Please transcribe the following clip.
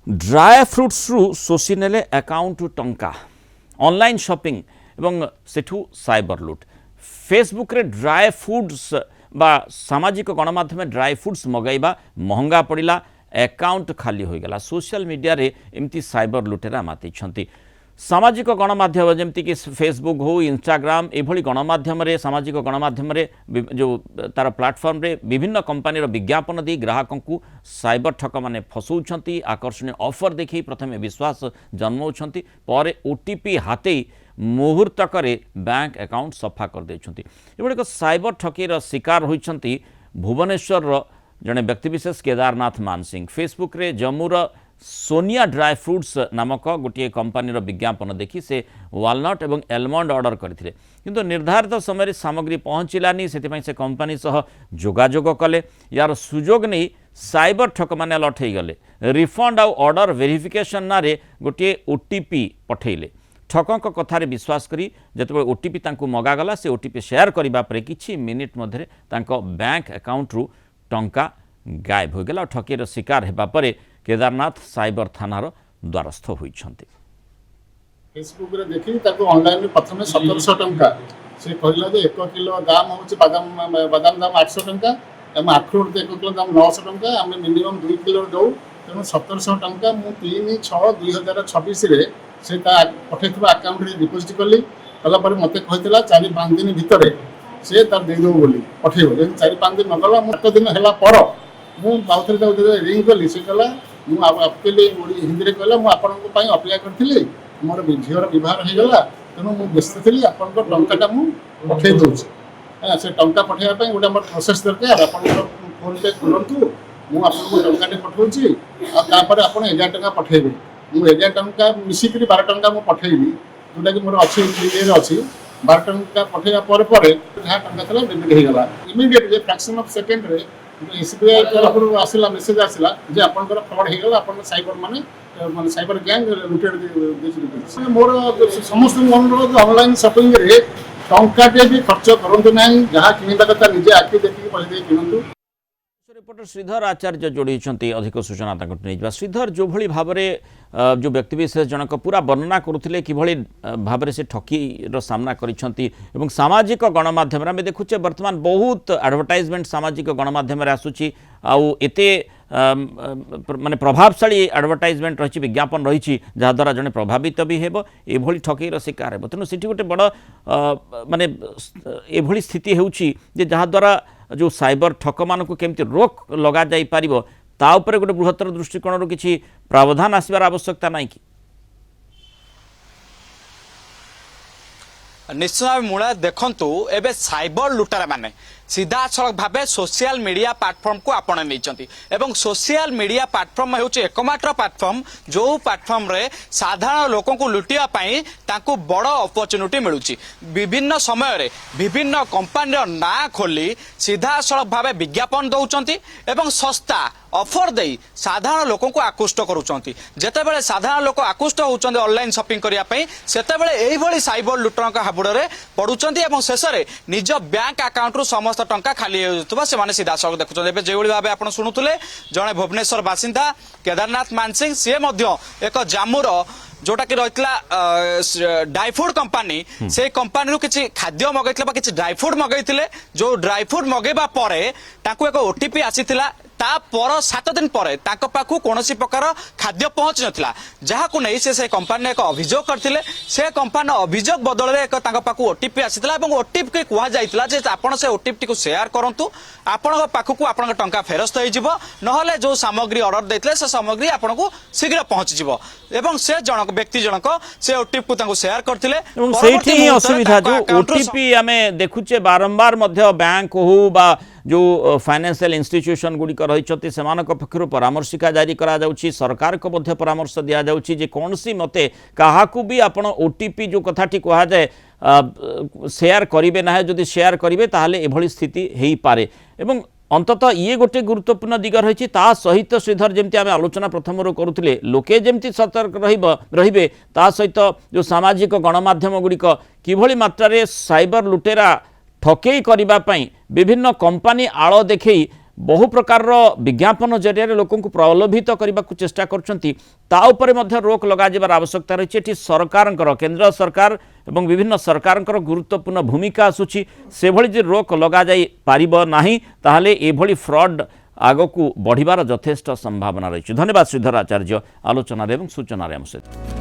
Dry fruits रु शोषि नेले account टंका ऑनलाइन शॉपिंग एवं सेठू साइबर लुट फेसबुक रे ड्राए फूड्स बा सामाजिक गणमाध्यम ड्राए फूड्स मगाइबा महंगा पड़िला अकाउंट खाली हो गला सोशल मीडिया रे एमती साइबर लुटेरा माती सामाजिक गणमाध्यम जमती कि फेसबुक हो इंस्टाग्राम एभली गणमाध्यम सामाजिक गणमाध्यम जो तार प्लाटफर्म रे विभिन्न कंपनी विज्ञापन दी ग्राहकों को साइबर ठक माने फसौछंती आकर्षणीय ऑफर देखी प्रथमे विश्वास जन्मौछंती पर ओटीपी हाते मुहूर्तक बैंक अकाउंट सफा कर देछंती एभली साइबर ठकीर शिकार होइछंती भुवनेश्वर जड़े व्यक्तिविशेष केदारनाथ मानसिंह फेसबुक रे जम्मूर सोनिया ड्राई फ्रूट्स नामक गोटे कंपनी विज्ञापन देखी से वालनट और एलमंड ऑर्डर करथिले किंतु निर्धारित समय सामग्री पहुँचलानी से कंपनी सह जोगाजोग कले यार सुजोग नहीं साइबर ठक माने लठई गले रिफंड आउ ऑर्डर वेरिफिकेशन ना रे गोटे ओटीपी पठेले ठकंक कथार विश्वास करी जतबे ओटीपी तांको मगागला से ओटीपी शेयर करबा परे किछि मिनिट मध्य तांको बैंक अकाउंट रु टंका गायब हो गला ठकीर शिकार हेबा परे केदारनाथ साइबर थानार द्वारस्थ होइछंती फेसबुक रे देखि ताको ऑनलाइन में प्रथमे 1700 टंका से कहला जे 1 किलो दाम होचे बादाम दाम 800 टंका एम अखरोट 1 किलो दाम 900 टंका हम मिनिमम 2 किलो दउ तेनो 1700 टंका मु 3/6/2026 रे से ता पठेथबा अकाउंट रे डिपॉजिट करली कला पर मते कहतिला 4-5 दिन भितरे से तार दे दो बोली पठेबो 4-5 दिन नगला मु 8 दिन हैला पर मु बाउथरे ता रिंग करली से कला मु आपके लिए हिंदी रे कहला मु आपन को पई अप्लाई करथिली मोर झीवर विवाह हो गला तेणु मुझे व्यस्त थी आप टाटा मुझे पठे दूसरी से टंका पठेगा गोटे मोर प्रोसेस दरकार आप फोन पे खोलतु मुझे टाटे पठाऊँगी आपर आप 11 टंका पठेबे मुझे 11 टंका मिसिक 12 टंका मुझे पठेबी जोटा कि मोर अच्छी अच्छी 12 टंका पठेगा पर जहाँ टंका था डेबिट होगा इमिडिएट फ्रैक्शन ऑफ सेकेंड रे एसबीआई तरफ आसला मेसेज आसला जे आपनकर फ्रॉड हो गला अपन साइबर माने साइबर गैंग लुटेड मोर समस्त अनुरोध ऑनलाइन शॉपिंग रे टंकाटे भी खर्च करंतु नाही जहाँ किनिबा कथा निजे आखि देखि पैसे दे किनंतु रिपोर्टर श्रीधर आचार्य जोड़ी अधिक सूचना नहीं श्रीधर जो भली भाव जो व्यक्तिविशेष जनक पूरा वर्णना करुले कि भाव से ठकीर सामना करिसेंती एवं सामाजिक गणमाध्यम आम देखुचे बर्तमान बहुत एडवर्टाइजमेंट सामाजिक गणमाध्यम आसूची आउ एते माने प्रभावशाली एडवर्टाइजमेंट रही विज्ञापन रही जहाद्वारा जड़े प्रभावित भी हेब एभली ठकीर शिकार हेब तेणु सेठी गोटे बड़ माने एभली स्थिति होउची जे जहाद्वारा जो साइबर ठक मान को केमती रोक लगा जाई पारिबो ता उपरे गोटे बृहत्तर दृष्टिकोण किसी प्रावधान आसबार आवश्यकता नहीं कि निश्चय भाव मूला देखु एवं साइबर लुटारा माने सीधा सड़क भाव सोशल मीडिया प्लेटफॉर्म को आपण नहीं एवं सोशल मीडिया प्लेटफॉर्म होउछि एकमात्र प्लेटफॉर्म जो प्लेटफॉर्म रे साधारण लोकों को लुटिया पाई तांको बड़ अपॉर्चुनिटी मिलुछि विभिन्न समय रे विभिन्न कंपनी ना खोली सीधा सड़क भाव विज्ञापन दौरान एवं सस्ता ऑफर दे साधारण लोकों को आकृष्ट करुचंती जेतेबेले साधारण लोक आकृष्ट होउचंती ऑनलाइन शॉपिंग करिया पई सेतेबेले एही भली साइबर लुटरक हाबुडरे पडुचंती एवं शेषरे निज बैंक अकाउंट रु समस्त टंका खाली होतबा से माने सीधा सड़क देखुचंती एबे जेवली भाबे आपण सुनुतुले जणे भुवनेश्वर बासिंदा केदारनाथ मानसिंह से मध्य एक जामुर जोटा कि रही ड्राई फ्रूट कंपनी से कंपनी किसी खाद्य मगैथिले किसी ड्राई फ्रूट मगैथिले जो ड्राई फ्रूट मगैबा परे तांको एक ओटीपी आसीथिला ता पर 7 दिन पर पाखु कौन प्रकार खाद्य पहुँच नाला जहाँ को नहीं से कंपनी एक अभियोग करते से कंपनी अभियोग बदल में एक पाखु ओटीपी आसाला ओटीपी की कहला जे आपण से ओटीपी को शेयर करूँ आपण पाखक आपण टंका फेरस्त हो जो सामग्री ऑर्डर देते से सामग्री आपन को शीघ्र पहुँच एवं से जनक व्यक्ति जनक से ओटीपी को शेयर करते असुविधा जो ओटीपी आम देखुचे बारंबार बैंक हो बा जो फाइनेंशियल इंस्टीट्यूशन गुड़िक रही से पक्षर परामर्शिका जारी करा जाउछि सरकार को मध्य परामर्श दिया जाउछि जे कौन सी मते काहाकू भी आपण ओटीपी जो कथाटी कहा जाए शेयर करिवे ना जदि शेयर करिवे ताहले एभली स्थिति हेई पारे एवं अंततः ये गोटे गुरुत्वपूर्ण दिग रही सहित श्रीधर जमती आम आलोचना प्रथम करुले लोके जमती सतर्क रहिबे ता सहित जो सामाजिक गणमाध्यम गुड़िक किभली मात्रा साइबर लुटेरा ठकेई करने विभिन्न कंपनी आड़ देखई बहु प्रकार विज्ञापन जरिया लोक प्रलोभित करने को चेष्टा कर रोक लगार आवश्यकता रही है। सरकार केंद्र सरकार एवं विभिन्न सरकार गुरुत्वपूर्ण भूमिका आसूची से भली रोक लगा जाई पारिबो नाही ताहले एभली फ्रॉड आगकू बढ़िबार यथेष्ट संभावना रही। धन्यवाद श्रीधर आचार्य आलोचना एवं सूचना आम सहित।